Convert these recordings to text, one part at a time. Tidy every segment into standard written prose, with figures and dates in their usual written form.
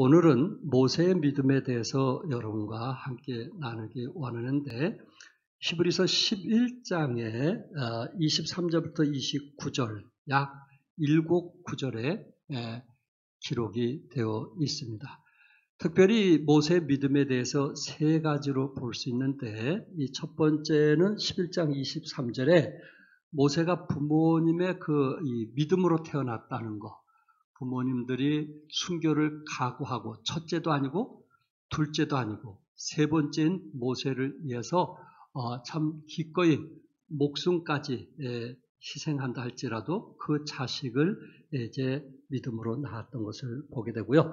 오늘은 모세의 믿음에 대해서 여러분과 함께 나누기 원하는데 히브리서 11장의 23절부터 29절 약 7구절에 기록이 되어 있습니다. 특별히 모세의 믿음에 대해서 세 가지로 볼 수 있는데 이 첫 번째는 11장 23절에 모세가 부모님의 이 믿음으로 태어났다는 거, 부모님들이 순교를 각오하고 첫째도 아니고 둘째도 아니고 세 번째인 모세를 위해서 참 기꺼이 목숨까지 희생한다 할지라도 그 자식을 이제 믿음으로 낳았던 것을 보게 되고요.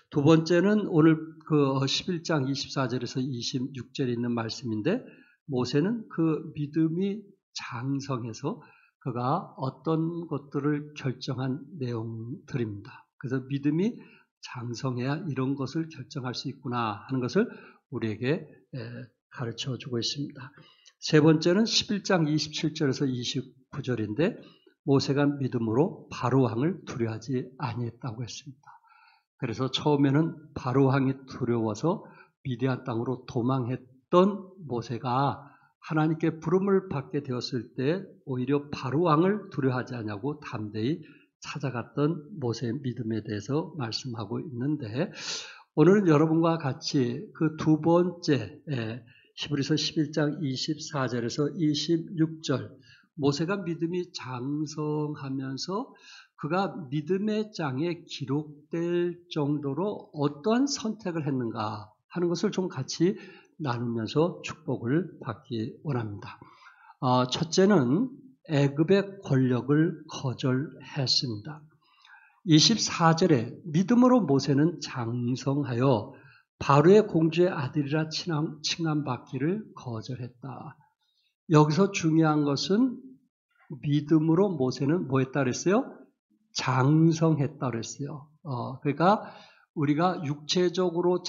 두 번째는 오늘 그 11장 24절에서 26절에 있는 말씀인데 모세는 그 믿음이 장성해서 그가 어떤 것들을 결정한 내용들입니다. 그래서 믿음이 장성해야 이런 것을 결정할 수 있구나 하는 것을 우리에게 가르쳐 주고 있습니다. 세 번째는 11장 27절에서 29절인데 모세가 믿음으로 바로왕을 두려워하지 아니했다고 했습니다. 그래서 처음에는 바로왕이 두려워서 미디안 땅으로 도망했던 모세가 하나님께 부름을 받게 되었을 때 오히려 바로왕을 두려워하지 않냐고 담대히 찾아갔던 모세의 믿음에 대해서 말씀하고 있는데 오늘은 여러분과 같이 그 두 번째 히브리서 11장 24절에서 26절 모세가 믿음이 장성하면서 그가 믿음의 장에 기록될 정도로 어떠한 선택을 했는가 하는 것을 좀 같이 나누면서 축복을 받기 원합니다. 첫째는 애굽의 권력을 거절했습니다. 24절에 믿음으로 모세는 장성하여 바로의 공주의 아들이라 칭함받기를 거절했다. 여기서 중요한 것은 믿음으로 모세는 뭐 했다 그랬어요? 장성했다 그랬어요. 그러니까 우리가 육체적으로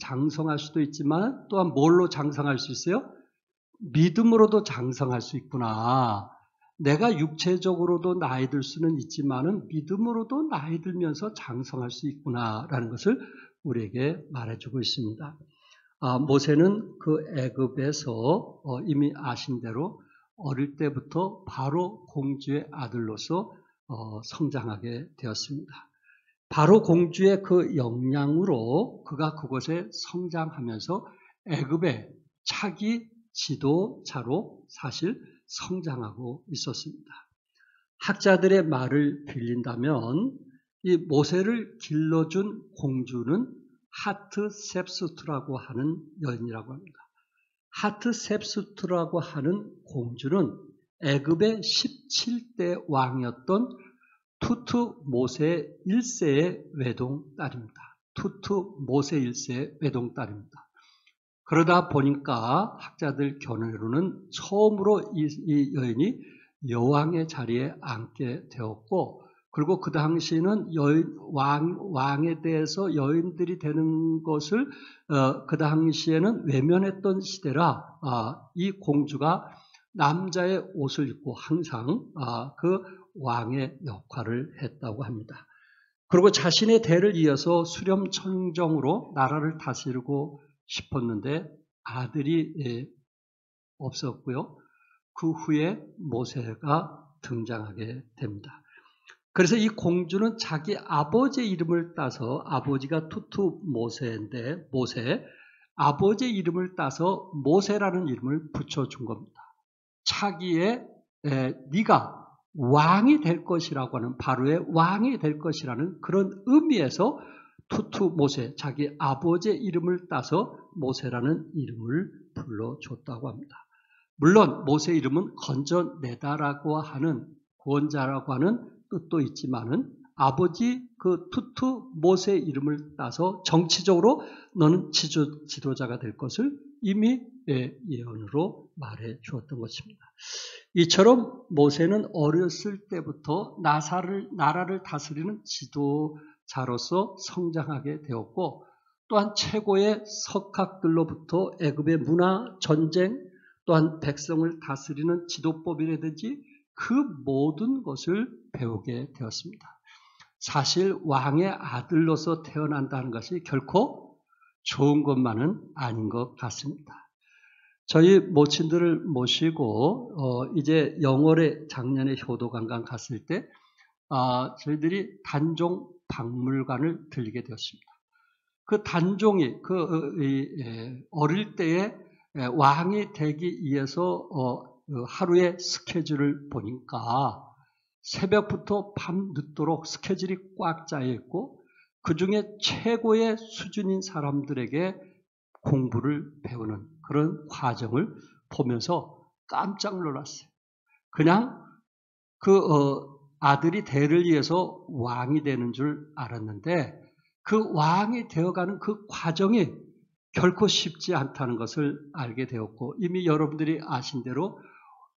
장성할 수도 있지만 또한 뭘로 장성할 수 있어요? 믿음으로도 장성할 수 있구나. 내가 육체적으로도 나이 들 수는 있지만은 믿음으로도 나이 들면서 장성할 수 있구나라는 것을 우리에게 말해주고 있습니다. 모세는 그 애굽에서 이미 아신 대로 어릴 때부터 바로 공주의 아들로서 성장하게 되었습니다. 바로 공주의 그 역량으로 그가 그곳에 성장하면서 애굽의 차기 지도자로 사실 성장하고 있었습니다. 학자들의 말을 빌린다면 이 모세를 길러준 공주는 하트셉수트라고 하는 여인이라고 합니다. 하트셉수트라고 하는 공주는 애굽의 17대 왕이었던 투트 모세 1세의 외동딸입니다. 투트 모세 1세의 외동딸입니다. 그러다 보니까 학자들 견해로는 처음으로 이 여인이 여왕의 자리에 앉게 되었고 그리고 그 당시에는 왕에 대해서 여인들이 되는 것을 그 당시에는 외면했던 시대라 이 공주가 남자의 옷을 입고 항상 그 왕의 역할을 했다고 합니다. 그리고 자신의 대를 이어서 수렴청정으로 나라를 다스리고 싶었는데 아들이 없었고요. 그 후에 모세가 등장하게 됩니다. 그래서 이 공주는 자기 아버지의 이름을 따서 아버지가 투트 모세인데 모세 아버지의 이름을 따서 모세라는 이름을 붙여준 겁니다. 차기에 네가 왕이 될 것이라고 하는 바로의 왕이 될 것이라는 그런 의미에서 투트 모세 자기 아버지의 이름을 따서 모세라는 이름을 불러줬다고 합니다. 물론 모세 이름은 건져내다라고 하는 구원자라고 하는 뜻도 있지만은 아버지 그 투트 모세 이름을 따서 정치적으로 너는 지도자가 될 것을 이미 예언으로 말해 주었던 것입니다. 이처럼 모세는 어렸을 때부터 나라를 다스리는 지도자로서 성장하게 되었고 또한 최고의 석학들로부터 애굽의 문화, 전쟁, 또한 백성을 다스리는 지도법이라든지 그 모든 것을 배우게 되었습니다. 사실 왕의 아들로서 태어난다는 것이 결코 좋은 것만은 아닌 것 같습니다. 저희 모친들을 모시고 이제 영월에 작년에 효도관광 갔을 때 저희들이 단종 박물관을 들리게 되었습니다. 그 단종이 어릴 때에 왕이 되기 위해서 하루의 스케줄을 보니까 새벽부터 밤 늦도록 스케줄이 꽉 짜여 있고 그중에 최고의 수준인 사람들에게 공부를 배우는 그런 과정을 보면서 깜짝 놀랐어요. 그냥 아들이 대를 이어서 왕이 되는 줄 알았는데 그 왕이 되어가는 그 과정이 결코 쉽지 않다는 것을 알게 되었고 이미 여러분들이 아신 대로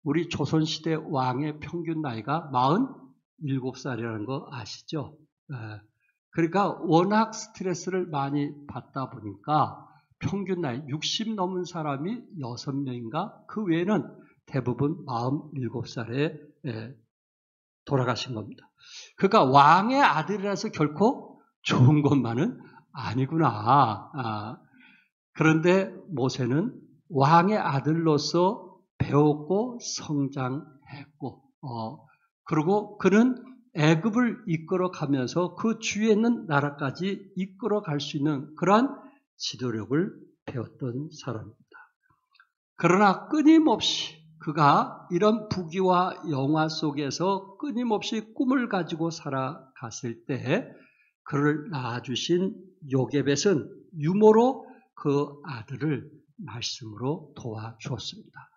우리 조선시대 왕의 평균 나이가 47살이라는 거 아시죠? 그러니까 워낙 스트레스를 많이 받다 보니까 평균 나이 60 넘은 사람이 6명인가? 그 외에는 대부분 47살에 돌아가신 겁니다. 그러니까 왕의 아들이라서 결코 좋은 것만은 아니구나. 그런데 모세는 왕의 아들로서 배웠고 성장했고 그리고 그는 애굽을 이끌어가면서 그 주위에 있는 나라까지 이끌어갈 수 있는 그러한 지도력을 배웠던 사람입니다. 그러나 끊임없이 그가 이런 부귀와 영화 속에서 끊임없이 꿈을 가지고 살아갔을 때 그를 낳아주신 요게벳은 유모로 그 아들을 말씀으로 도와주었습니다.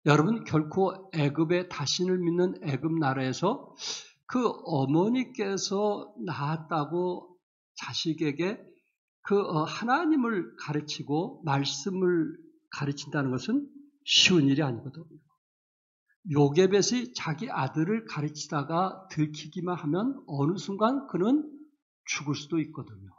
여러분 결코 애굽의 다신을 믿는 애굽 나라에서 그 어머니께서 낳았다고 자식에게 하나님을 가르치고 말씀을 가르친다는 것은 쉬운 일이 아니거든요. 요게벳이 자기 아들을 가르치다가 들키기만 하면 어느 순간 그는 죽을 수도 있거든요.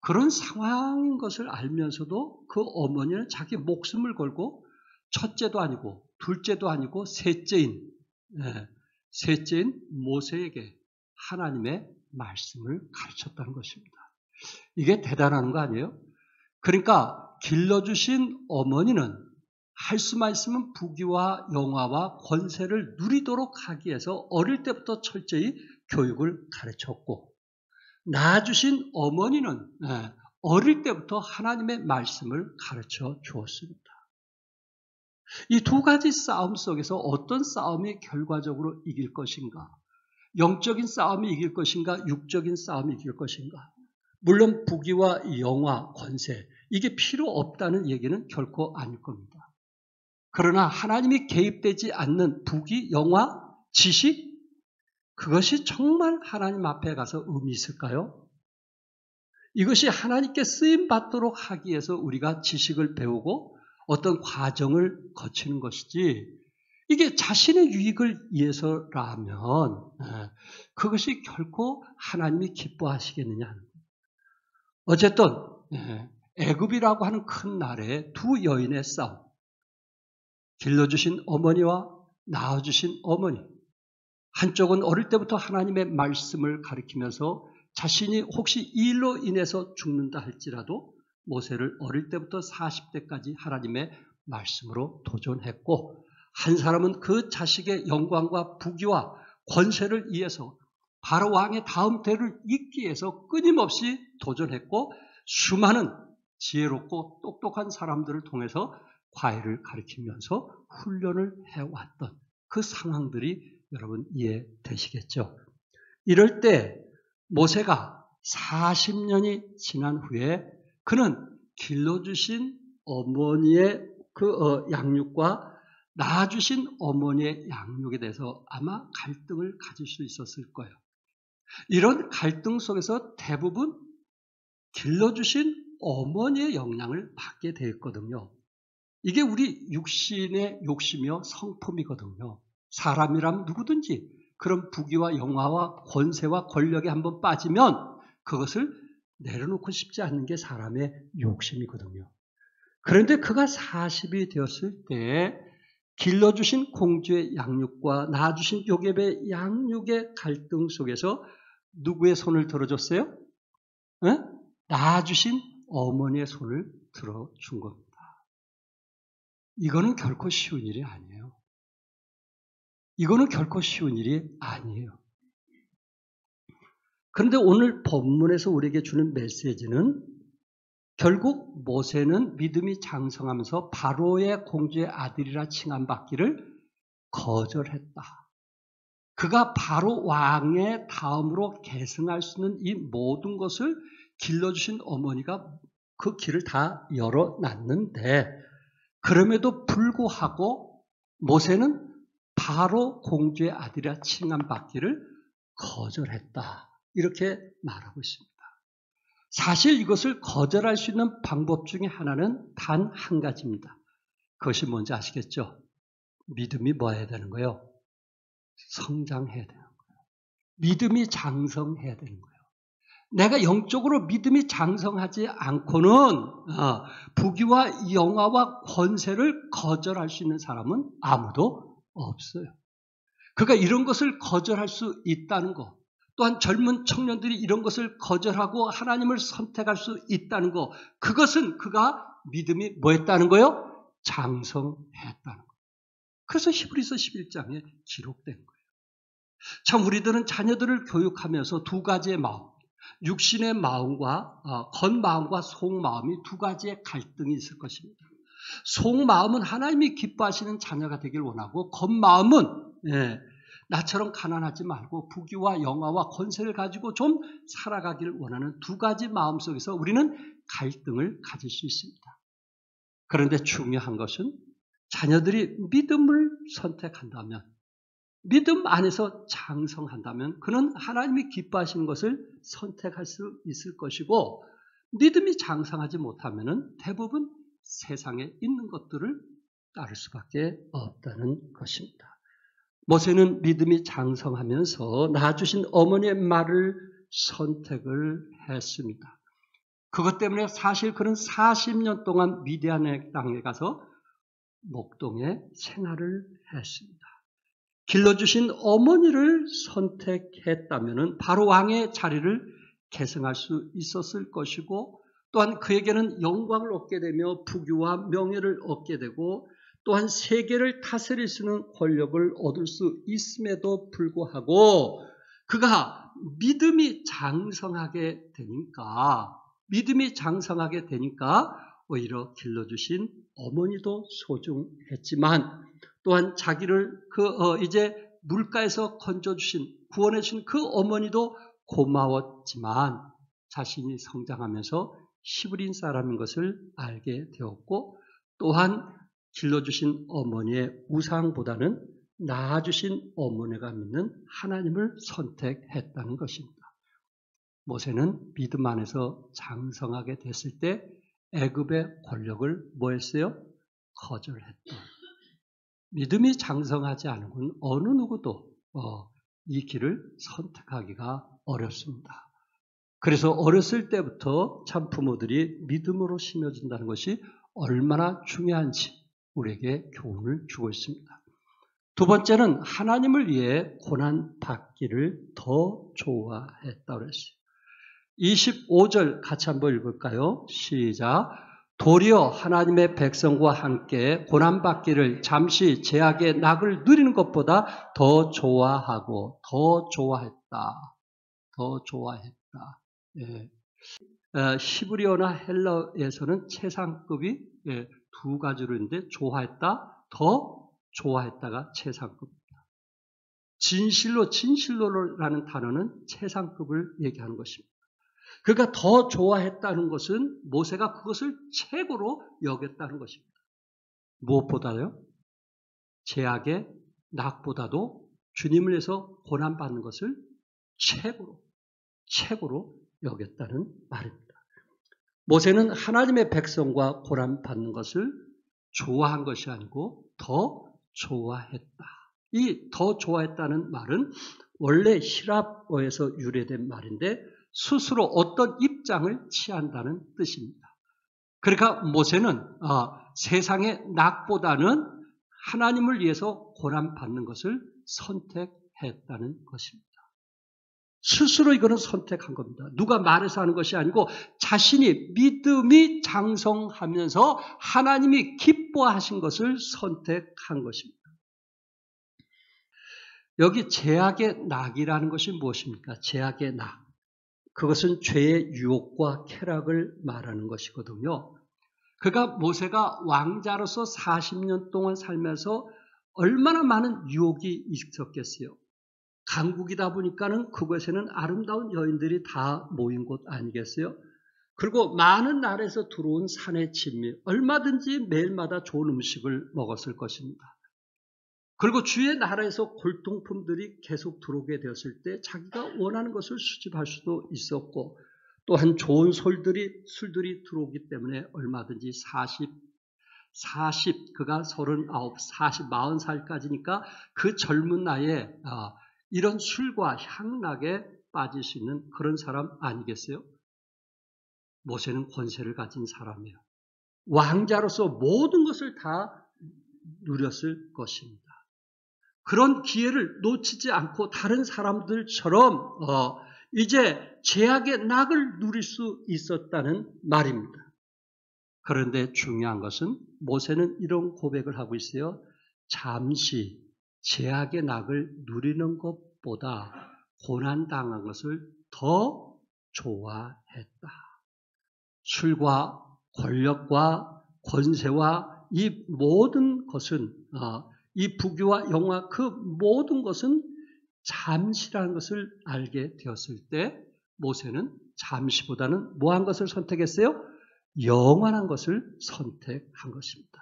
그런 상황인 것을 알면서도 그 어머니는 자기 목숨을 걸고 첫째도 아니고 둘째도 아니고 셋째인 모세에게 하나님의 말씀을 가르쳤다는 것입니다. 이게 대단한 거 아니에요? 그러니까 길러주신 어머니는 할 수만 있으면 부귀와 영화와 권세를 누리도록 하기 위해서 어릴 때부터 철저히 교육을 가르쳤고 낳아주신 어머니는 어릴 때부터 하나님의 말씀을 가르쳐 주었습니다. 이 두 가지 싸움 속에서 어떤 싸움이 결과적으로 이길 것인가? 영적인 싸움이 이길 것인가? 육적인 싸움이 이길 것인가? 물론 부귀와 영화, 권세 이게 필요 없다는 얘기는 결코 아닐 겁니다. 그러나 하나님이 개입되지 않는 부귀, 영화, 지식 그것이 정말 하나님 앞에 가서 의미 있을까요? 이것이 하나님께 쓰임받도록 하기 위해서 우리가 지식을 배우고 어떤 과정을 거치는 것이지 이게 자신의 유익을 위해서라면 그것이 결코 하나님이 기뻐하시겠느냐 하는 거예요. 어쨌든 애굽이라고 하는 큰 나라의 두 여인의 싸움 길러주신 어머니와 낳아주신 어머니 한쪽은 어릴 때부터 하나님의 말씀을 가리키면서 자신이 혹시 이 일로 인해서 죽는다 할지라도 모세를 어릴 때부터 40대까지 하나님의 말씀으로 도전했고 한 사람은 그 자식의 영광과 부귀와 권세를 위해서 바로 왕의 다음 대를 잇기 위해서 끊임없이 도전했고 수많은 지혜롭고 똑똑한 사람들을 통해서 과외를 가르치면서 훈련을 해왔던 그 상황들이 여러분 이해되시겠죠? 이럴 때 모세가 40년이 지난 후에 그는 길러주신 어머니의 양육과 낳아주신 어머니의 양육에 대해서 아마 갈등을 가질 수 있었을 거예요. 이런 갈등 속에서 대부분 길러주신 어머니의 영향을 받게 되었거든요. 이게 우리 육신의 욕심이요 성품이거든요. 사람이라면 누구든지 그런 부귀와 영화와 권세와 권력에 한번 빠지면 그것을 내려놓고 싶지 않는 게 사람의 욕심이거든요. 그런데 그가 40이 되었을 때 길러주신 공주의 양육과 낳아주신 요셉의 양육의 갈등 속에서 누구의 손을 들어줬어요? 에? 낳아주신 어머니의 손을 들어준 겁니다. 이거는 결코 쉬운 일이 아니에요. 이거는 결코 쉬운 일이 아니에요. 그런데 오늘 본문에서 우리에게 주는 메시지는 결국 모세는 믿음이 장성하면서 바로의 공주의 아들이라 칭함받기를 거절했다. 그가 바로 왕의 다음으로 계승할 수 있는 이 모든 것을 길러주신 어머니가 그 길을 다 열어놨는데 그럼에도 불구하고 모세는 바로 공주의 아들이라 칭함받기를 거절했다. 이렇게 말하고 있습니다. 사실 이것을 거절할 수 있는 방법 중에 하나는 단 한 가지입니다. 그것이 뭔지 아시겠죠? 믿음이 뭐 해야 되는 거예요? 성장해야 되는 거예요. 믿음이 장성해야 되는 거예요. 내가 영적으로 믿음이 장성하지 않고는 부귀와 영화와 권세를 거절할 수 있는 사람은 아무도 없어요. 그러니까 이런 것을 거절할 수 있다는 것, 또한 젊은 청년들이 이런 것을 거절하고 하나님을 선택할 수 있다는 것, 그것은 그가 믿음이 뭐 했다는 거예요? 장성했다는 거예요. 그래서 히브리서 11장에 기록된 거예요. 참 우리들은 자녀들을 교육하면서 두 가지의 마음, 육신의 마음과 겉마음과 속마음이 두 가지의 갈등이 있을 것입니다. 속마음은 하나님이 기뻐하시는 자녀가 되길 원하고 겉마음은 나처럼 가난하지 말고 부귀와 영화와 권세를 가지고 좀 살아가길 원하는 두 가지 마음 속에서 우리는 갈등을 가질 수 있습니다. 그런데 중요한 것은 자녀들이 믿음을 선택한다면, 믿음 안에서 장성한다면 그는 하나님이 기뻐하시는 것을 선택할 수 있을 것이고, 믿음이 장성하지 못하면 대부분 세상에 있는 것들을 따를 수밖에 없다는 것입니다. 모세는 믿음이 장성하면서 낳아주신 어머니의 말을 선택을 했습니다. 그것 때문에 사실 그는 40년 동안 미디안의 땅에 가서 목동에 생활을 했습니다. 길러주신 어머니를 선택했다면 바로 왕의 자리를 계승할 수 있었을 것이고, 또한 그에게는 영광을 얻게 되며 부귀와 명예를 얻게 되고 또한 세계를 다스릴 수 있는 권력을 얻을 수 있음에도 불구하고 그가 믿음이 장성하게 되니까 오히려 길러주신 어머니도 소중했지만 또한 자기를 이제 물가에서 건져주신 구원해주신 그 어머니도 고마웠지만 자신이 성장하면서 히브리인 사람인 것을 알게 되었고, 또한 길러주신 어머니의 우상보다는 낳아주신 어머니가 믿는 하나님을 선택했다는 것입니다. 모세는 믿음 안에서 장성하게 됐을 때 애굽의 권력을 뭐 했어요? 거절했다. 믿음이 장성하지 않은 어느 누구도 이 길을 선택하기가 어렵습니다. 그래서 어렸을 때부터 참 부모들이 믿음으로 심어준다는 것이 얼마나 중요한지 우리에게 교훈을 주고 있습니다. 두 번째는 하나님을 위해 고난받기를 더 좋아했다고 그랬어요. 25절 같이 한번 읽을까요? 시작. 도리어 하나님의 백성과 함께 고난받기를 잠시 죄악의 낙을 누리는 것보다 더 좋아하고 더 좋아했다. 예. 히브리어나 헬라에서는 최상급이 두 가지로 있는데 좋아했다, 더 좋아했다가 최상급입니다. 진실로라는 단어는 최상급을 얘기하는 것입니다. 그러니까 더 좋아했다는 것은 모세가 그것을 최고로 여겼다는 것입니다. 무엇보다요? 죄악의 낙보다도 주님을 위해서 고난받는 것을 최고로 여겼다는 말입니다. 모세는 하나님의 백성과 고난받는 것을 좋아한 것이 아니고 더 좋아했다. 이 더 좋아했다는 말은 원래 히랍어에서 유래된 말인데 스스로 어떤 입장을 취한다는 뜻입니다. 그러니까 모세는 세상의 낙보다는 하나님을 위해서 고난받는 것을 선택했다는 것입니다. 스스로 이거는 선택한 겁니다. 누가 말해서 하는 것이 아니고 자신이 믿음이 장성하면서 하나님이 기뻐하신 것을 선택한 것입니다. 여기 제약의 낙이라는 것이 무엇입니까? 제약의 낙. 그것은 죄의 유혹과 쾌락을 말하는 것이거든요. 그가 모세가 왕자로서 40년 동안 살면서 얼마나 많은 유혹이 있었겠어요. 강국이다 보니까는 그곳에는 아름다운 여인들이 다 모인 곳 아니겠어요? 그리고 많은 나라에서 들어온 산의 진미, 얼마든지 매일마다 좋은 음식을 먹었을 것입니다. 그리고 주의 나라에서 골동품들이 계속 들어오게 되었을 때 자기가 원하는 것을 수집할 수도 있었고, 또한 좋은 술들이 들어오기 때문에 얼마든지 그가 39, 40, 40살까지니까 그 젊은 나이에 이런 술과 향락에 빠질 수 있는 그런 사람 아니겠어요? 모세는 권세를 가진 사람이에요. 왕자로서 모든 것을 다 누렸을 것입니다. 그런 기회를 놓치지 않고 다른 사람들처럼 이제 제약의 낙을 누릴 수 있었다는 말입니다. 그런데 중요한 것은 모세는 이런 고백을 하고 있어요. 잠시 제약의 낙을 누리는 것보다 고난당한 것을 더 좋아했다. 술과 권력과 권세와 이 모든 것은 이 부귀와 영화 그 모든 것은 잠시라는 것을 알게 되었을 때 모세는 잠시보다는 뭐한 것을 선택했어요? 영원한 것을 선택한 것입니다.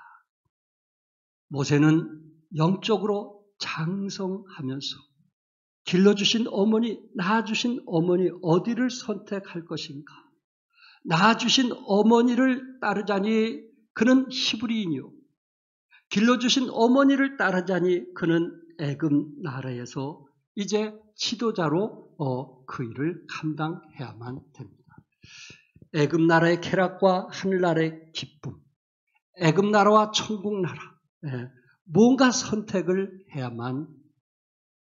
모세는 영적으로 장성하면서 길러주신 어머니, 낳아주신 어머니 어디를 선택할 것인가? 낳아주신 어머니를 따르자니 그는 히브리인이요. 길러주신 어머니를 따르자니 그는 애굽 나라에서 이제 지도자로 그 일을 감당해야만 됩니다. 애굽 나라의 쾌락과 하늘나라의 기쁨, 애굽 나라와 천국 나라, 뭔가 선택을 해야만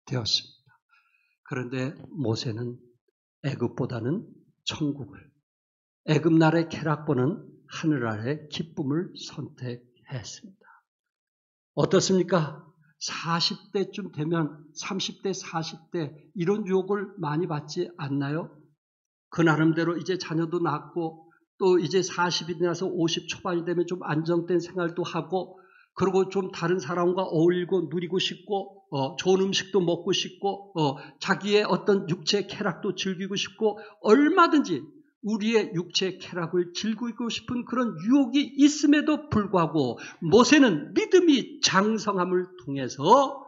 되었습니다. 그런데 모세는 애굽보다는 천국을, 애굽 나라의 쾌락보는 하늘나라의 기쁨을 선택했습니다. 어떻습니까? 40대쯤 되면 30대, 40대 이런 유혹을 많이 받지 않나요? 그 나름대로 이제 자녀도 낳고 또 이제 40이 나서 50 초반이 되면 좀 안정된 생활도 하고 그리고 좀 다른 사람과 어울리고 누리고 싶고 좋은 음식도 먹고 싶고 자기의 어떤 육체의 쾌락도 즐기고 싶고 얼마든지 우리의 육체의 쾌락을 즐기고 싶은 그런 유혹이 있음에도 불구하고 모세는 믿음이 장성함을 통해서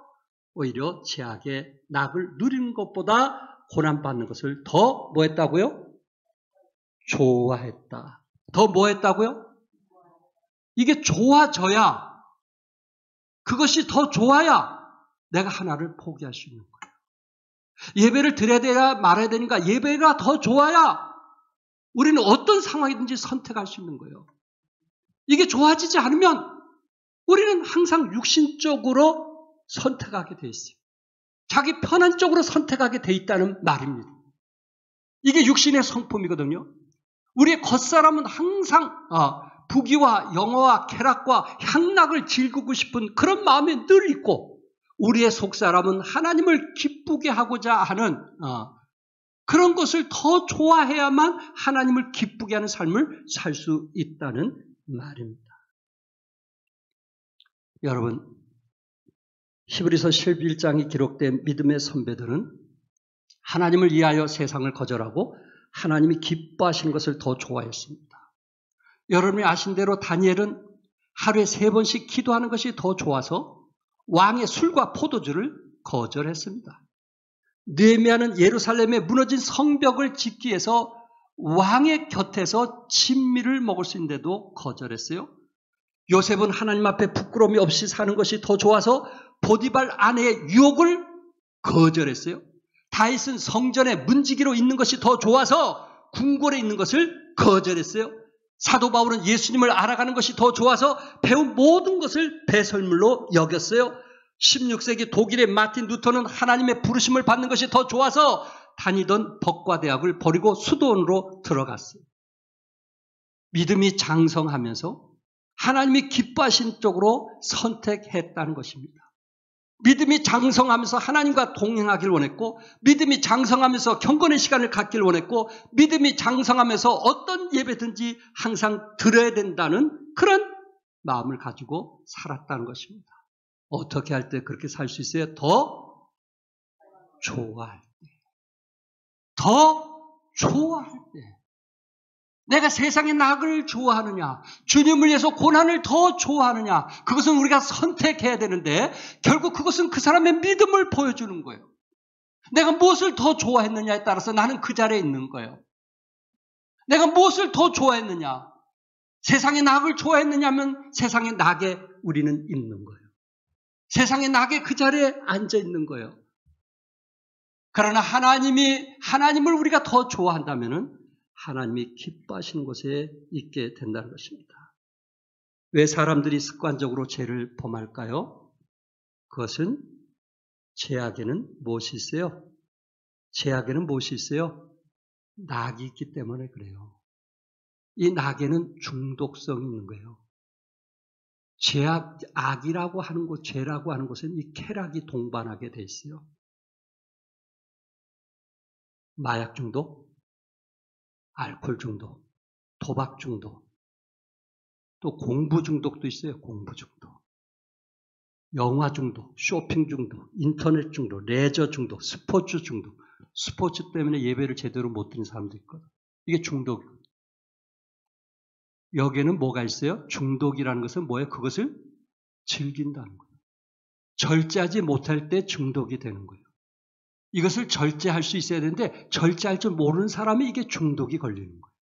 오히려 제약의 낙을 누리는 것보다 고난받는 것을 더 뭐 했다고요? 좋아했다. 더 뭐 했다고요? 이게 좋아져야, 그것이 더 좋아야 내가 하나를 포기할 수 있는 거예요. 예배를 드려야 되냐 말아야 되니까 예배가 더 좋아야 우리는 어떤 상황이든지 선택할 수 있는 거예요. 이게 좋아지지 않으면 우리는 항상 육신적으로 선택하게 돼 있어요. 자기 편한 쪽으로 선택하게 돼 있다는 말입니다. 이게 육신의 성품이거든요. 우리의 겉사람은 항상 부귀와 영화와 쾌락과 향락을 즐기고 싶은 그런 마음이 늘 있고 우리의 속사람은 하나님을 기쁘게 하고자 하는 그런 것을 더 좋아해야만 하나님을 기쁘게 하는 삶을 살 수 있다는 말입니다. 여러분, 히브리서 11장이 기록된 믿음의 선배들은 하나님을 위하여 세상을 거절하고 하나님이 기뻐하시는 것을 더 좋아했습니다. 여러분이 아신 대로 다니엘은 하루에 3번씩 기도하는 것이 더 좋아서 왕의 술과 포도주를 거절했습니다. 느헤미야는 예루살렘에 무너진 성벽을 짓기 위해서 왕의 곁에서 진미를 먹을 수 있는데도 거절했어요. 요셉은 하나님 앞에 부끄러움이 없이 사는 것이 더 좋아서 보디발 아내의 유혹을 거절했어요. 다윗은 성전에 문지기로 있는 것이 더 좋아서 궁궐에 있는 것을 거절했어요. 사도 바울은 예수님을 알아가는 것이 더 좋아서 배운 모든 것을 배설물로 여겼어요. 16세기 독일의 마틴 루터는 하나님의 부르심을 받는 것이 더 좋아서 다니던 법과대학을 버리고 수도원으로 들어갔어요. 믿음이 장성하면서 하나님이 기뻐하신 쪽으로 선택했다는 것입니다. 믿음이 장성하면서 하나님과 동행하길 원했고, 믿음이 장성하면서 경건의 시간을 갖길 원했고, 믿음이 장성하면서 어떤 예배든지 항상 드려야 된다는 그런 마음을 가지고 살았다는 것입니다. 어떻게 할 때 그렇게 살 수 있어요? 더 좋아할 때. 더 좋아할 때. 내가 세상의 낙을 좋아하느냐, 주님을 위해서 고난을 더 좋아하느냐, 그것은 우리가 선택해야 되는데 결국 그것은 그 사람의 믿음을 보여주는 거예요. 내가 무엇을 더 좋아했느냐에 따라서 나는 그 자리에 있는 거예요. 내가 무엇을 더 좋아했느냐, 세상의 낙을 좋아했느냐면 세상의 낙에 우리는 있는 거예요. 세상의 낙에 그 자리에 앉아 있는 거예요. 그러나 하나님을 우리가 더 좋아한다면은 하나님이 기뻐하시는 곳에 있게 된다는 것입니다. 왜 사람들이 습관적으로 죄를 범할까요? 그것은 죄악에는 무엇이 있어요? 죄악에는 무엇이 있어요? 낙이 있기 때문에 그래요. 이 낙에는 중독성이 있는 거예요. 악이라고 하는 곳, 죄라고 하는 곳은 이 쾌락이 동반하게 돼 있어요. 마약 중독, 알코올 중독, 도박 중독, 또 공부 중독도 있어요. 공부 중독. 영화 중독, 쇼핑 중독, 인터넷 중독, 레저 중독, 스포츠 중독. 스포츠 때문에 예배를 제대로 못 드는 사람도 있거든. 이게 중독이거든. 여기에는 뭐가 있어요? 중독이라는 것은 뭐예요? 그것을 즐긴다는 거예요. 절제하지 못할 때 중독이 되는 거예요. 이것을 절제할 수 있어야 되는데 절제할 줄 모르는 사람이 이게 중독이 걸리는 거예요.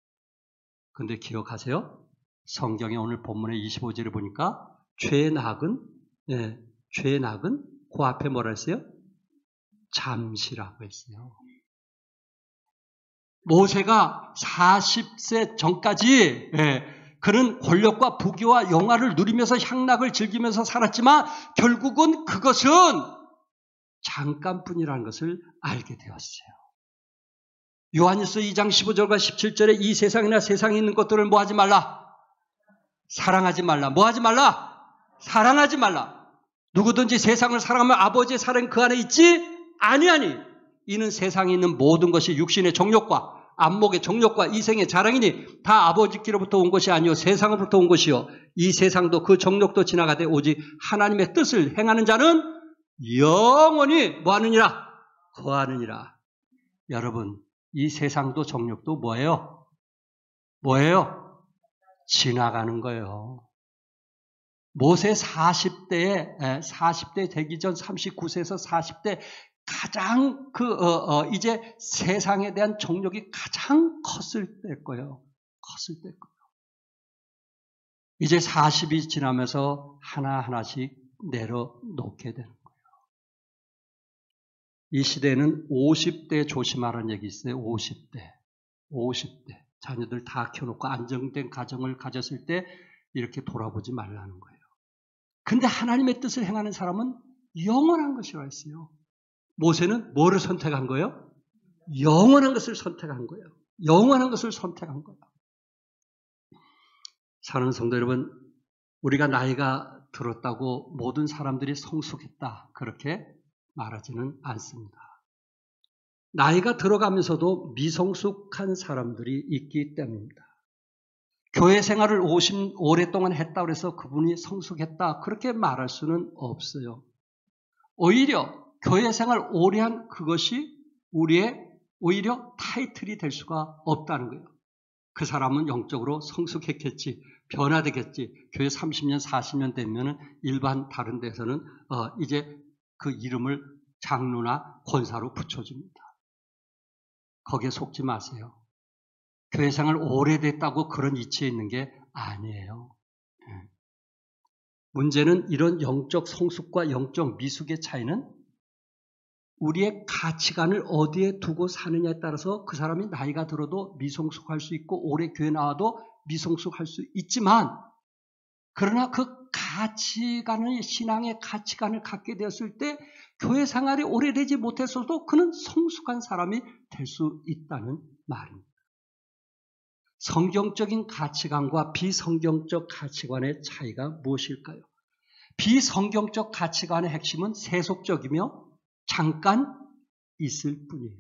그런데 기억하세요? 성경의 오늘 본문의 25절을 보니까 죄의 낙은 그 앞에 뭐라 했어요? 잠시라고 했어요. 모세가 40세 전까지 그는 권력과 부귀와 영화를 누리면서 향락을 즐기면서 살았지만 결국은 그것은 잠깐뿐이라는 것을 알게 되었어요. 요한일서 2장 15절과 17절에 이 세상이나 세상에 있는 것들을 뭐하지 말라? 사랑하지 말라. 뭐하지 말라? 사랑하지 말라. 누구든지 세상을 사랑하면 아버지의 사랑이 그 안에 있지 아니하니 이는 세상에 있는 모든 것이 육신의 정욕과 안목의 정욕과 이생의 자랑이니 다 아버지께로부터 온 것이 아니요 세상으로부터 온 것이요 이 세상도 그 정욕도 지나가되 오직 하나님의 뜻을 행하는 자는 영원히 뭐하느니라? 거하느니라. 여러분, 이 세상도 정욕도 뭐예요? 뭐예요? 지나가는 거예요. 모세 40대 되기 전 39세에서 40대 가장 이제 세상에 대한 정욕이 가장 컸을 때일 거예요. 컸을 때일 거예요. 이제 40이 지나면서 하나하나씩 내려놓게 되는 거예요. 이 시대에는 50대 조심하라는 얘기 있어요. 50대. 자녀들 다 키워놓고 안정된 가정을 가졌을 때 이렇게 돌아보지 말라는 거예요. 근데 하나님의 뜻을 행하는 사람은 영원한 것이라고 했어요. 모세는 뭐를 선택한 거예요? 영원한 것을 선택한 거예요. 영원한 것을 선택한 거예요. 사랑하는 성도 여러분, 우리가 나이가 들었다고 모든 사람들이 성숙했다 그렇게 말하지는 않습니다. 나이가 들어가면서도 미성숙한 사람들이 있기 때문입니다. 교회 생활을 오랫동안 했다고 해서 그분이 성숙했다 그렇게 말할 수는 없어요. 오히려 교회 생활 오래 한 그것이 우리의 오히려 타이틀이 될 수가 없다는 거예요. 그 사람은 영적으로 성숙했겠지, 변화되겠지. 교회 30년, 40년 되면 일반 다른 데서는 이제 그 이름을 장로나 권사로 붙여줍니다. 거기에 속지 마세요. 교회 생활 오래됐다고 그런 이치에 있는 게 아니에요. 문제는 이런 영적 성숙과 영적 미숙의 차이는 우리의 가치관을 어디에 두고 사느냐에 따라서 그 사람이 나이가 들어도 미성숙할 수 있고 오래 교회 나와도 미성숙할 수 있지만 그러나 그 가치관을, 신앙의 가치관을 갖게 되었을 때 교회 생활이 오래되지 못했어도 그는 성숙한 사람이 될 수 있다는 말입니다. 성경적인 가치관과 비성경적 가치관의 차이가 무엇일까요? 비성경적 가치관의 핵심은 세속적이며 잠깐 있을 뿐이에요.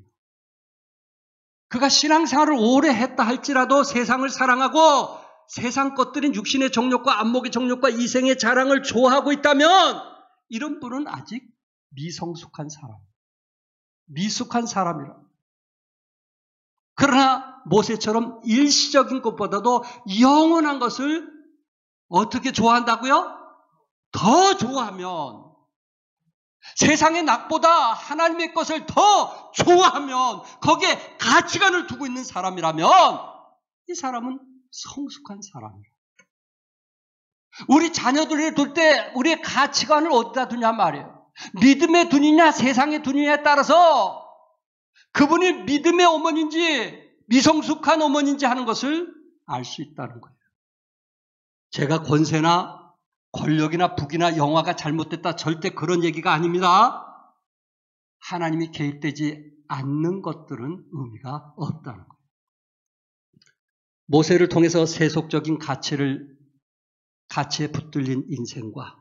그가 신앙생활을 오래 했다 할지라도 세상을 사랑하고 세상 것들인 육신의 정욕과 안목의 정욕과 이생의 자랑을 좋아하고 있다면 이런 분은 아직 미성숙한 사람, 미숙한 사람이라. 그러나 모세처럼 일시적인 것보다도 영원한 것을 어떻게 좋아한다고요? 더 좋아하면, 세상의 낙보다 하나님의 것을 더 좋아하면, 거기에 가치관을 두고 있는 사람이라면 이 사람은 성숙한 사람이에요. 우리 자녀들을 둘 때 우리의 가치관을 어디다 두냐 말이에요. 믿음에 두느냐 세상에 두느냐에 따라서 그분이 믿음의 어머니인지 미성숙한 어머니인지 하는 것을 알 수 있다는 거예요. 제가 권세나 권력이나 북이나 영화가 잘못됐다, 절대 그런 얘기가 아닙니다. 하나님이 개입되지 않는 것들은 의미가 없다는 거예요. 모세를 통해서 세속적인 가치에 붙들린 인생과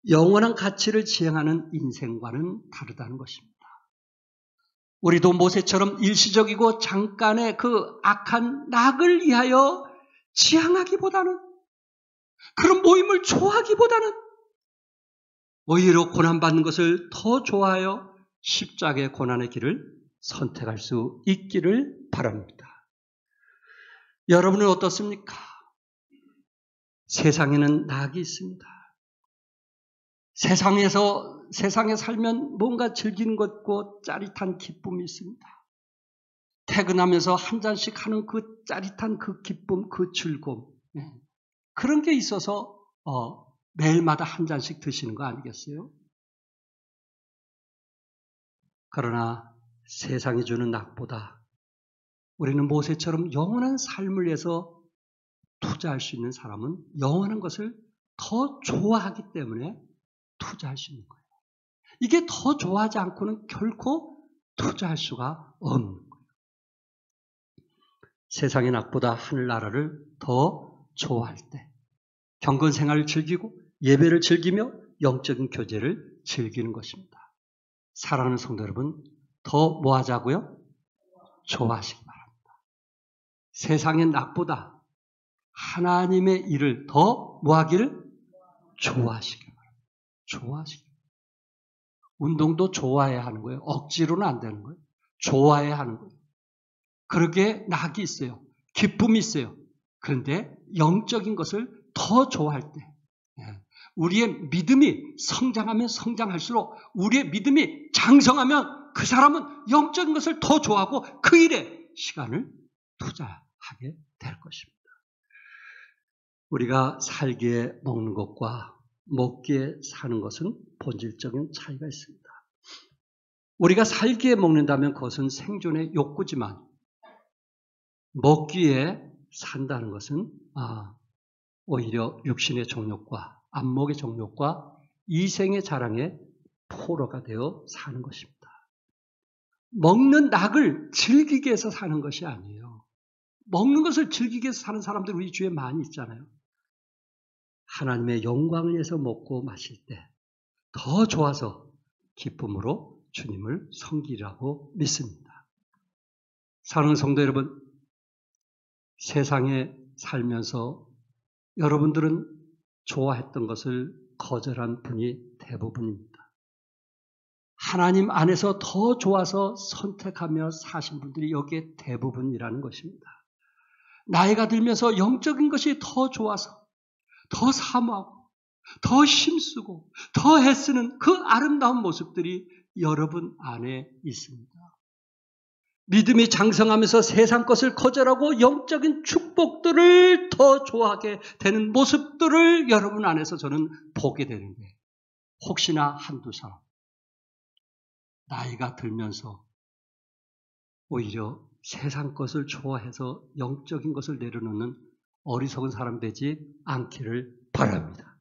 영원한 가치를 지향하는 인생과는 다르다는 것입니다. 우리도 모세처럼 일시적이고 잠깐의 그 악한 낙을 위하여 지향하기보다는, 그런 모임을 좋아하기보다는 오히려 고난받는 것을 더 좋아하여 십자가의 고난의 길을 선택할 수 있기를 바랍니다. 여러분은 어떻습니까? 세상에는 낙이 있습니다. 세상에 살면 뭔가 즐기는 것과 짜릿한 기쁨이 있습니다. 퇴근하면서 한 잔씩 하는 그 짜릿한 그 기쁨, 그 즐거움, 그런 게 있어서 매일마다 한 잔씩 드시는 거 아니겠어요? 그러나 세상이 주는 낙보다 우리는 모세처럼 영원한 삶을 위해서 투자할 수 있는 사람은 영원한 것을 더 좋아하기 때문에 투자할 수 있는 거예요. 이게 더 좋아하지 않고는 결코 투자할 수가 없는 거예요. 세상의 낙보다 하늘나라를 더 좋아할 때 경건 생활을 즐기고 예배를 즐기며 영적인 교제를 즐기는 것입니다. 사랑하는 성도 여러분, 더 뭐 하자고요? 좋아하시기 바랍니다. 세상의 낙보다 하나님의 일을 더 뭐 하기를? 좋아하시기 바랍니다. 좋아하시기 바랍니다. 운동도 좋아해야 하는 거예요. 억지로는 안 되는 거예요. 좋아해야 하는 거예요. 그렇게 낙이 있어요. 기쁨이 있어요. 그런데 영적인 것을 더 좋아할 때, 우리의 믿음이 성장하면 성장할수록, 우리의 믿음이 장성하면 그 사람은 영적인 것을 더 좋아하고 그 일에 시간을 투자하게 될 것입니다. 우리가 살기에 먹는 것과 먹기에 사는 것은 본질적인 차이가 있습니다. 우리가 살기에 먹는다면 그것은 생존의 욕구지만 먹기에 산다는 것은 오히려 육신의 정욕과 안목의 정욕과 이생의 자랑에 포로가 되어 사는 것입니다. 먹는 낙을 즐기기 위해서 사는 것이 아니에요. 먹는 것을 즐기기 위해서 사는 사람들 우리 주위에 많이 있잖아요. 하나님의 영광을 위해서 먹고 마실 때 더 좋아서 기쁨으로 주님을 섬기라고 믿습니다. 사랑하는 성도 여러분, 세상에 살면서 여러분들은 좋아했던 것을 거절한 분이 대부분입니다. 하나님 안에서 더 좋아서 선택하며 사신 분들이 여기에 대부분이라는 것입니다. 나이가 들면서 영적인 것이 더 좋아서 더 사모하고 더 힘쓰고 더 애쓰는 그 아름다운 모습들이 여러분 안에 있습니다. 믿음이 장성하면서 세상 것을 거절하고 영적인 축복들을 더 좋아하게 되는 모습들을 여러분 안에서 저는 보게 되는데, 혹시나 한두 사람 나이가 들면서 오히려 세상 것을 좋아해서 영적인 것을 내려놓는 어리석은 사람 되지 않기를 바랍니다. 바랍니다.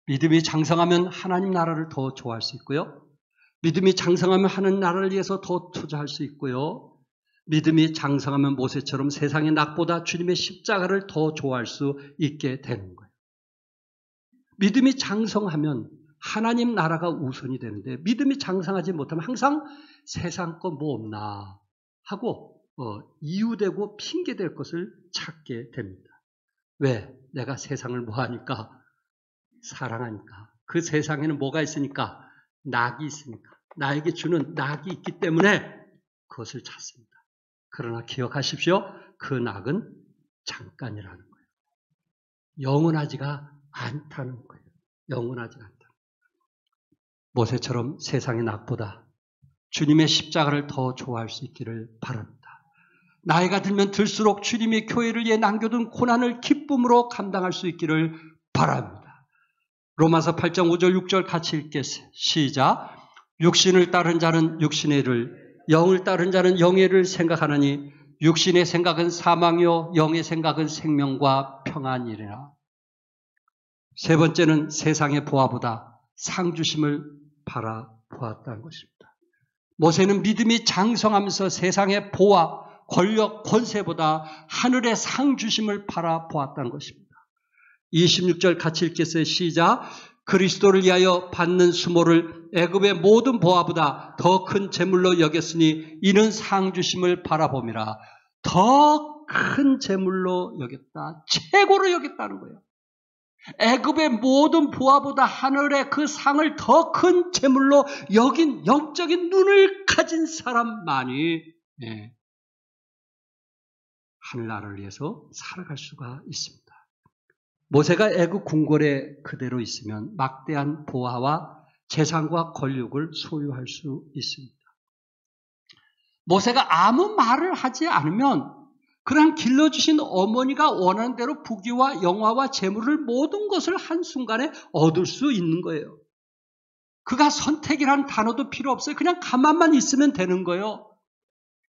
믿음이 장성하면 하나님 나라를 더 좋아할 수 있고요. 믿음이 장성하면 하나님 나라를 위해서 더 투자할 수 있고요. 믿음이 장성하면 모세처럼 세상의 낙보다 주님의 십자가를 더 좋아할 수 있게 되는 거예요. 믿음이 장성하면 하나님 나라가 우선이 되는데 믿음이 장성하지 못하면 항상 세상 거 뭐 없나 하고 이유되고 핑계될 것을 찾게 됩니다. 왜? 내가 세상을 뭐 하니까? 사랑하니까. 그 세상에는 뭐가 있으니까? 낙이 있으니까. 나에게 주는 낙이 있기 때문에 그것을 찾습니다. 그러나 기억하십시오. 그 낙은 잠깐이라는 거예요. 영원하지가 않다는 거예요. 영원하지 않다. 모세처럼 세상의 낙보다 주님의 십자가를 더 좋아할 수 있기를 바랍니다. 나이가 들면 들수록 주님의 교회를 위해 남겨둔 고난을 기쁨으로 감당할 수 있기를 바랍니다. 로마서 8장 5절 6절 같이 읽겠습니다. 시작. 육신을 따른 자는 육신의 일을, 영을 따른 자는 영의 일을 생각하느니 육신의 생각은 사망이요 영의 생각은 생명과 평안이라. 세 번째는 세상의 보화보다 상 주심을 바라보았다는 것입니다. 모세는 믿음이 장성하면서 세상의 보화, 권력, 권세보다 하늘의 상 주심을 바라보았다는 것입니다. 26절 같이 읽겠어요. 시작. 그리스도를 위하여 받는 수모를 애굽의 모든 보화보다 더 큰 재물로 여겼으니 이는 상 주심을 바라봄이라. 더 큰 재물로 여겼다. 최고로 여겼다는 거예요. 애굽의 모든 보화보다 하늘의 그 상을 더 큰 재물로 여긴 영적인 눈을 가진 사람만이 하늘나라를 위해서 살아갈 수가 있습니다. 모세가 애굽 궁궐에 그대로 있으면 막대한 보화와 재산과 권력을 소유할 수 있습니다. 모세가 아무 말을 하지 않으면 그러한 길러주신 어머니가 원하는 대로 부귀와 영화와 재물을 모든 것을 한순간에 얻을 수 있는 거예요. 그가 선택이라는 단어도 필요 없어요. 그냥 가만만 있으면 되는 거예요.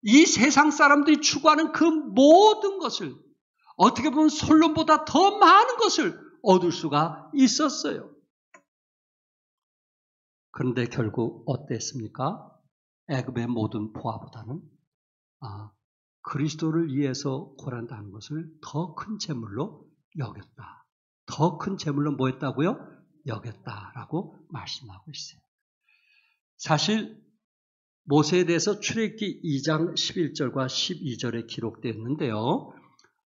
이 세상 사람들이 추구하는 그 모든 것을 어떻게 보면 솔로몬보다 더 많은 것을 얻을 수가 있었어요. 그런데 결국 어땠습니까? 애굽의 모든 보화보다는 그리스도를 위해서 고난당한 것을 더 큰 재물로 여겼다. 더 큰 재물로 뭐 했다고요? 여겼다라고 말씀하고 있어요. 사실 모세에 대해서 출애굽기 2장 11절과 12절에 기록되어 있는데요.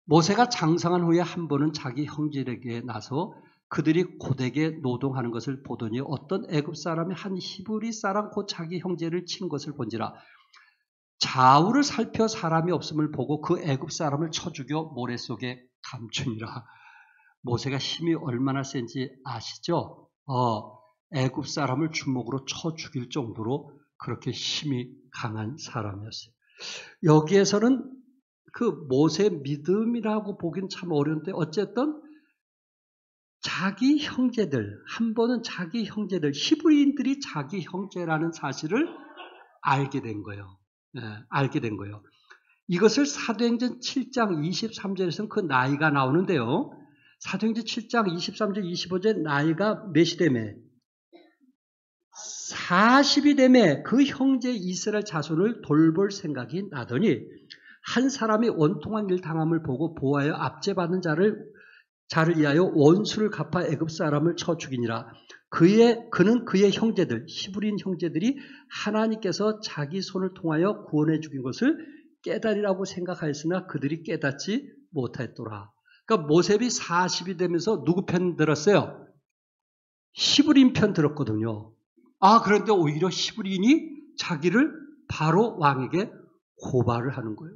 모세가 장성한 후에 한 번은 자기 형제에게 나서 그들이 고되게 노동하는 것을 보더니 어떤 애굽 사람이 한 히브리 사람 곧 자기 형제를 친 것을 본지라. 좌우를 살펴 사람이 없음을 보고 그 애굽 사람을 쳐 죽여 모래 속에 감추니라. 모세가 힘이 얼마나 센지 아시죠? 애굽 사람을 주먹으로 쳐 죽일 정도로 그렇게 힘이 강한 사람이었어요. 여기에서는 그 모세 믿음이라고 보긴 참 어려운데 어쨌든 자기 형제들, 한 번은 자기 형제들, 히브리인들이 자기 형제라는 사실을 알게 된 거예요. 알게 된 거예요. 이것을 사도행전 7장 23절에서는 그 나이가 나오는데요. 사도행전 7장 23절 25절 나이가 몇이 되매? 40이 되매 그 형제 이스라엘 자손을 돌볼 생각이 나더니 한 사람이 원통한 일 당함을 보고 보아하여 압제받는 자를 위하여 원수를 갚아 애굽 사람을 쳐 죽이니라. 그는 그의 형제들, 히브리인 형제들이 하나님께서 자기 손을 통하여 구원해 죽인 것을 깨달으라고 생각하였으나 그들이 깨닫지 못했더라. 그러니까 모세비 40이 되면서 누구 편 들었어요? 히브리인 편 들었거든요. 그런데 오히려 히브리인이 자기를 바로 왕에게 고발을 하는 거예요.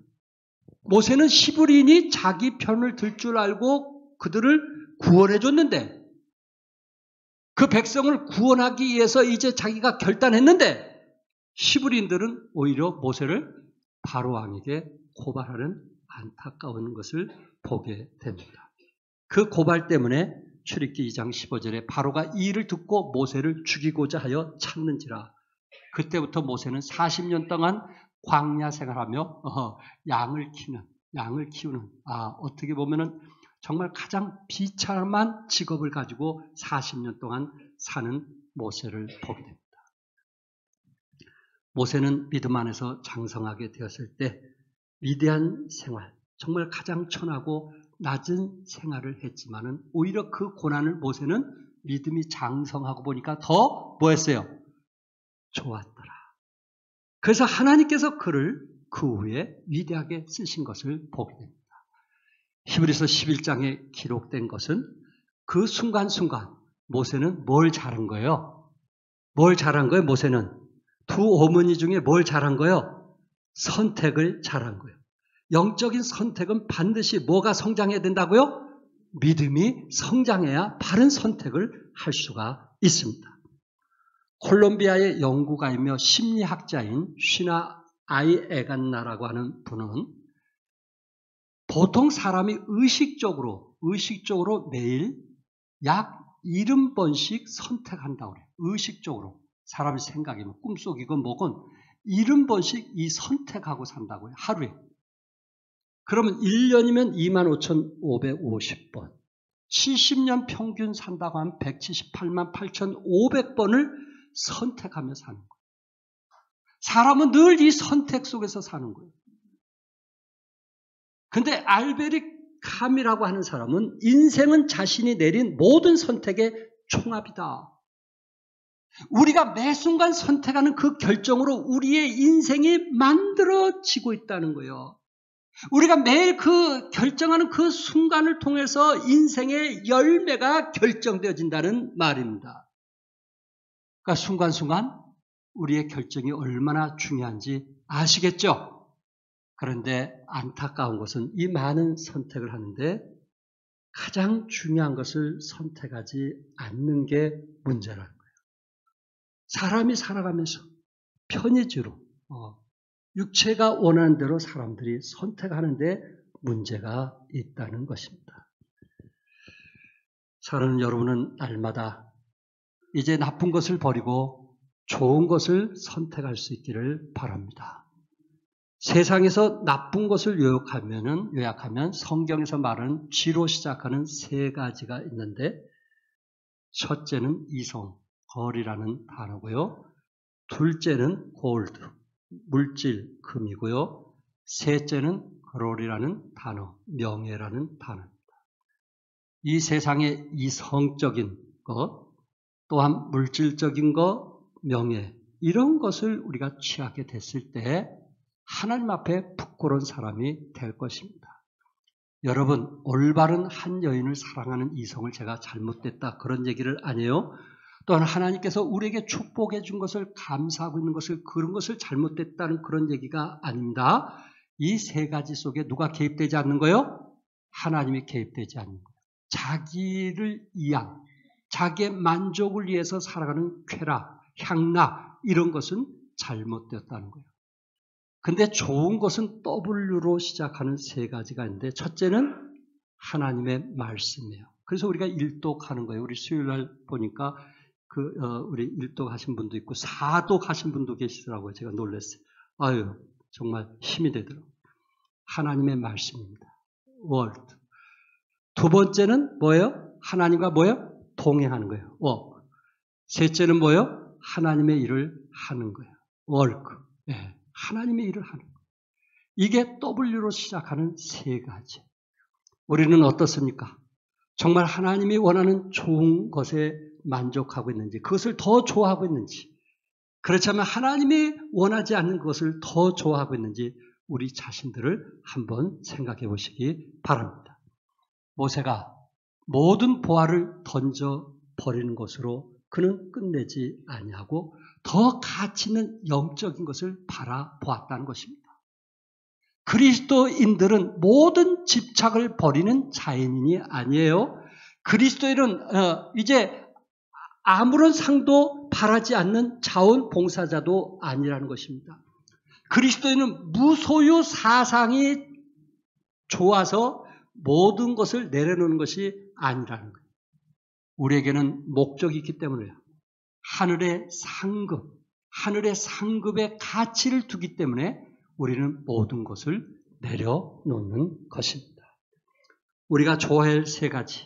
모세는 히브리인이 자기 편을 들 줄 알고 그들을 구원해 줬는데 그 백성을 구원하기 위해서 이제 자기가 결단했는데 히브리인들은 오히려 모세를 바로 왕에게 고발하는 안타까운 것을 보게 됩니다. 그 고발 때문에 출애굽기 2장 15절에 바로가 이 일을 듣고 모세를 죽이고자 하여 찾는지라. 그때부터 모세는 40년 동안 광야 생활하며 양을 키우는 어떻게 보면은 정말 가장 비참한 직업을 가지고 40년 동안 사는 모세를 보게 됩니다. 모세는 믿음 안에서 장성하게 되었을 때 위대한 생활, 정말 가장 천하고 낮은 생활을 했지만은 오히려 그 고난을 모세는 믿음이 장성하고 보니까 더 뭐했어요? 좋았더라. 그래서 하나님께서 그를 그 후에 위대하게 쓰신 것을 보게 됩니다. 히브리서 11장에 기록된 것은 그 순간순간 모세는 뭘 잘한 거예요? 뭘 잘한 거예요? 모세는 두 어머니 중에 뭘 잘한 거예요? 선택을 잘한 거예요. 영적인 선택은 반드시 뭐가 성장해야 된다고요? 믿음이 성장해야 바른 선택을 할 수가 있습니다. 콜롬비아의 연구가이며 심리학자인 쉬나 아이에간나라고 하는 분은 보통 사람이 의식적으로 매일 약 70번씩 선택한다고 그래요. 의식적으로. 사람의 생각이면 꿈속이건 뭐건 70번씩 이 선택하고 산다고요. 하루에. 그러면 1년이면 25,550번. 70년 평균 산다고 하면 178만 8,500번을 선택하며 사는 거예요. 사람은 늘 이 선택 속에서 사는 거예요. 근데 알베르 카미라고 하는 사람은 인생은 자신이 내린 모든 선택의 총합이다. 우리가 매 순간 선택하는 그 결정으로 우리의 인생이 만들어지고 있다는 거예요. 우리가 매일 그 결정하는 그 순간을 통해서 인생의 열매가 결정되어진다는 말입니다. 그러니까 순간순간 우리의 결정이 얼마나 중요한지 아시겠죠? 그런데 안타까운 것은 이 많은 선택을 하는데 가장 중요한 것을 선택하지 않는 게 문제라는 거예요. 사람이 살아가면서 편의주로 육체가 원하는 대로 사람들이 선택하는데 문제가 있다는 것입니다. 사랑하는 여러분은 날마다 이제 나쁜 것을 버리고 좋은 것을 선택할 수 있기를 바랍니다. 세상에서 나쁜 것을 요약하면 성경에서 말하는 G로 시작하는 세 가지가 있는데 첫째는 이성, 거리라는 단어고요. 둘째는 골드, 물질, 금이고요. 셋째는 글로리라는 단어, 명예라는 단어입니다. 이 세상의 이성적인 것, 또한 물질적인 것, 명예, 이런 것을 우리가 취하게 됐을 때 하나님 앞에 부끄러운 사람이 될 것입니다. 여러분, 올바른 한 여인을 사랑하는 이성을 제가 잘못됐다 그런 얘기를 안 해요. 또한 하나님께서 우리에게 축복해 준 것을 감사하고 있는 것을 그런 것을 잘못됐다는 그런 얘기가 아닙니다. 이 세 가지 속에 누가 개입되지 않는 거예요? 하나님이 개입되지 않는 거예요. 자기를 위한, 자기의 만족을 위해서 살아가는 쾌락, 향락 이런 것은 잘못되었다는 거예요. 근데 좋은 것은 W로 시작하는 세 가지가 있는데 첫째는 하나님의 말씀이에요. 그래서 우리가 일독하는 거예요. 우리 수요일 날 보니까 우리 일독하신 분도 있고 사독하신 분도 계시더라고요. 제가 놀랐어요. 아유, 정말 힘이 되더라고요. 하나님의 말씀입니다. Word. 두 번째는 뭐예요? 하나님과 뭐예요? 동행하는 거예요. Walk. 셋째는 뭐예요? 하나님의 일을 하는 거예요. Work. 네. 하나님의 일을 하는 거예요. 이게 W로 시작하는 세 가지. 우리는 어떻습니까? 정말 하나님이 원하는 좋은 것에 만족하고 있는지, 그것을 더 좋아하고 있는지, 그렇다면 하나님이 원하지 않는 것을 더 좋아하고 있는지 우리 자신들을 한번 생각해 보시기 바랍니다. 모세가 모든 보화를 던져버리는 것으로 그는 끝내지 아니하고 더 가치 있는 영적인 것을 바라보았다는 것입니다. 그리스도인들은 모든 집착을 버리는 자연인이 아니에요. 그리스도인은 이제 아무런 상도 바라지 않는 자원봉사자도 아니라는 것입니다. 그리스도인은 무소유 사상이 좋아서 모든 것을 내려놓는 것이 아니라는 거예요. 우리에게는 목적이 있기 때문에요. 하늘의 상급의 가치를 두기 때문에 우리는 모든 것을 내려놓는 것입니다. 우리가 좋아할 세 가지.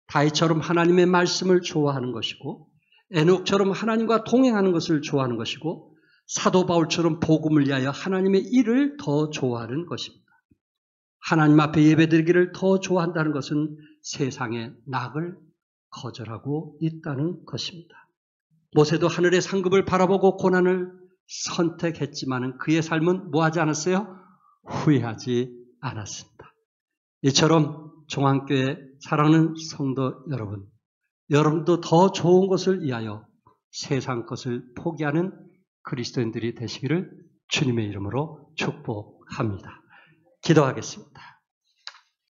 다윗처럼 하나님의 말씀을 좋아하는 것이고, 에녹처럼 하나님과 동행하는 것을 좋아하는 것이고, 사도 바울처럼 복음을 위하여 하나님의 일을 더 좋아하는 것입니다. 하나님 앞에 예배드리기를 더 좋아한다는 것은 세상의 낙을 거절하고 있다는 것입니다. 모세도 하늘의 상급을 바라보고 고난을 선택했지만 그의 삶은 뭐하지 않았어요? 후회하지 않았습니다. 이처럼 종안교회 사랑하는 성도 여러분, 여러분도 더 좋은 것을 위하여 세상 것을 포기하는 그리스도인들이 되시기를 주님의 이름으로 축복합니다. 기도하겠습니다.